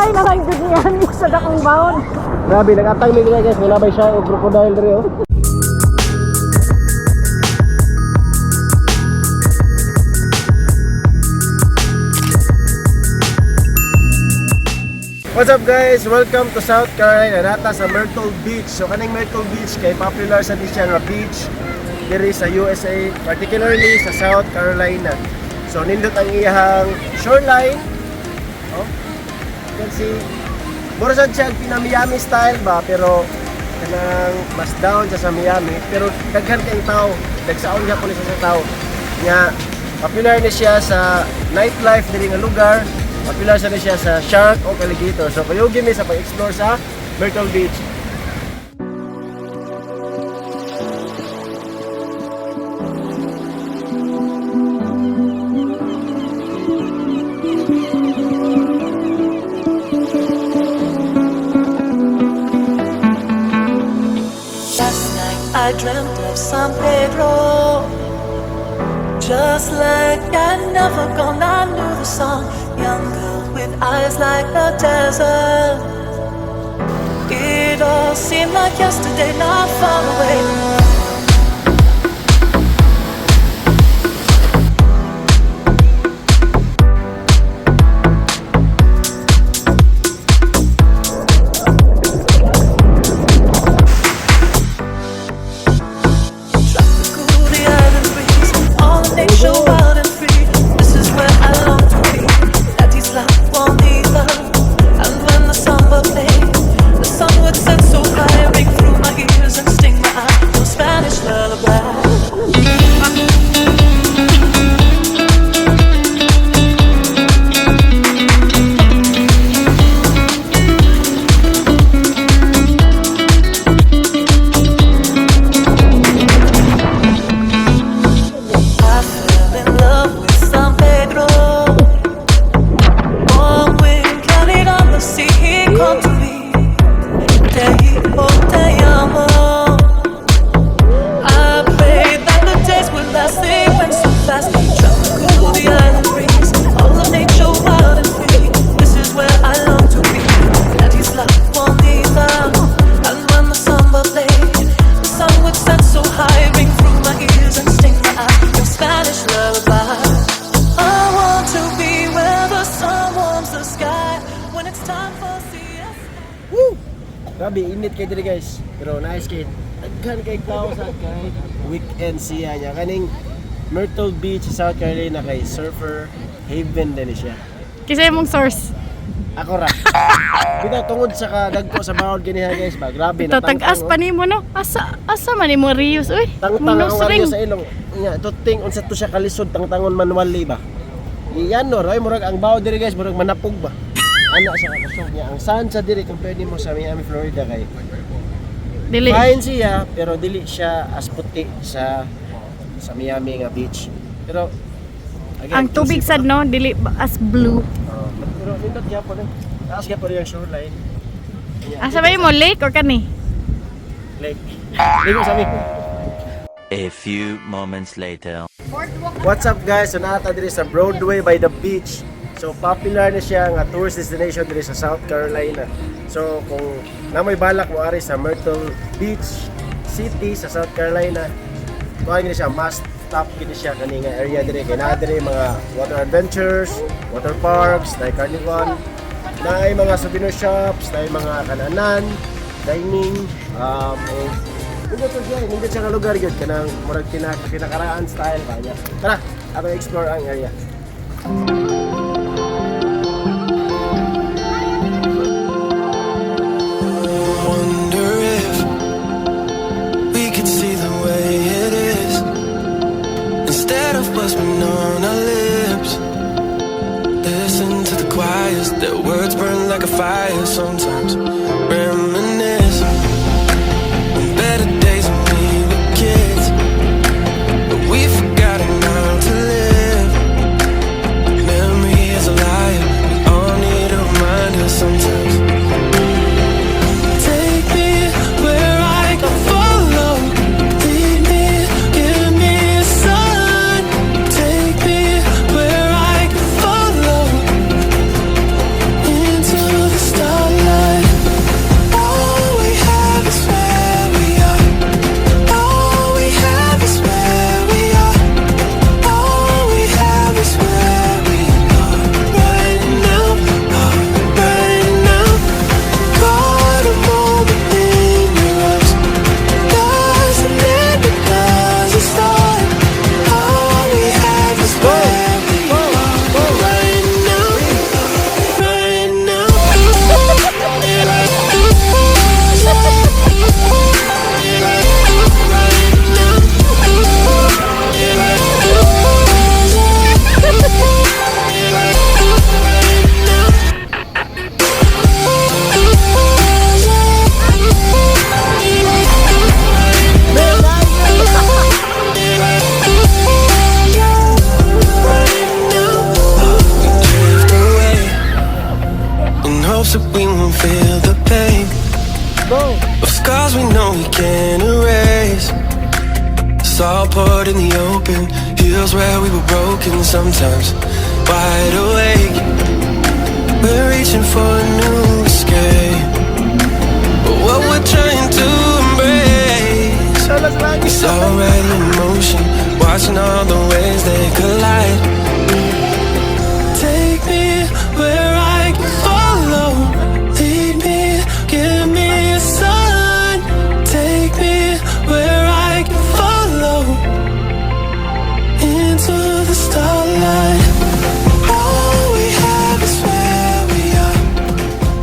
Nagkay na lang gud niyan sa dakong baon. Grabe, nag-atang mi guys, wala ba siya o crocodile diri oh. What's up guys? Welcome to South Carolina. Nata sa Myrtle Beach. So kaning Myrtle Beach kay popular sa disya nga beach diri sa USA, particularly sa South Carolina. So nindot ang iyang shoreline. Oh. You can see mura sad siya pina-Miami style ba, pero kanang mas down sa Miami, pero daghan kay tao, dagsaon siya pulis sa tao. Nya popular ni siya sa nightlife diri nga lugar. Popular siya sa shark o alligator. So kayugin mi sa pag-explore sa Myrtle Beach. Last night I dreamt of San Pedro. Just like I'd never gone, I knew the song. Young girl with eyes like the desert. It all seemed like yesterday, not far away. Grabe, init kayo dito guys. Pero nice kayo. Daghan kay tao sa kay weekend siya niya. Kaning Myrtle Beach sa South Carolina kay surfer haven din siya. Kisay mong source. Ako ra. Kita tungod sa kadagko sa bawod ganiha guys ba. Grabe Ito tag-as pa nimo no. Asa man nimo Rios uy. Tangtang ang radio sa ilong. Nya tuting unsa to siya kalisod tangtangon manually ba. Iyan no, ray murag ang bawod diri guys, murag manapog ba. Ana sa kusog niya. Ang saan sa diri compare nimo sa Miami, Florida kay Dili. fine siya pero dili siya as puti sa Miami nga beach. Pero Ang again, tubig sad no, dili as blue. pero nindot gyapon eh. Taas gyapon yung shoreline. Asa ba mo lake or kani? Lake. Dili sabi ko. A few moments later. What's up guys? So nata diri sa Broadway by the beach. So popular na siya nga tourist destination diri sa South Carolina. So kung namoy balak mo ari sa Myrtle Beach City sa South Carolina, kuha gini siya must stop gini siya kani nga area diri kay naa diri mga water adventures, water parks, like carnival, naay mga souvenir shops, naay mga kananan, dining, hindi siya nga lugar yun kanang murag pinakaraan style kanya. Tara, atong explore ang area. What's been on our lips? Listen to the choirs, their words burn like a fire. Sometimes reminisce on better days when we were kids, but we've forgotten how to live. Memory is a liar, we all need a reminder sometimes. Take me where I can follow, lead me, give me a sign. Take me where I can follow into the hopes that we won't feel the pain of scars we know we can't erase. It's all poured in the open, heals where we were broken. Sometimes wide awake, we're reaching for a new escape, but what we're trying to embrace is already in motion, watching all the ways they collide. Take me where I can follow, lead me, give me a sign. Take me where I can follow, into the starlight. All we have is where we are.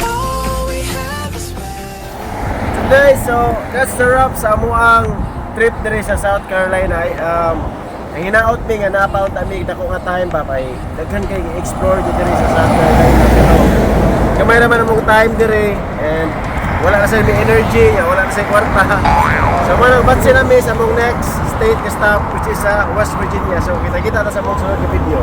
All we have is where. Today, so that's the wrap sa amuang trip diri sa South Carolina. Ang hinaot mi nga napaut ami dako nga time ba kay daghan kay explore diri sa South Carolina, pero kamay naman among time diri and wala na sa mi energy, wala na sa kwarta. So manang batsi na mi sa among next state ka stop, which is sa West Virginia. So kita-kita ta sa among sunod nga video.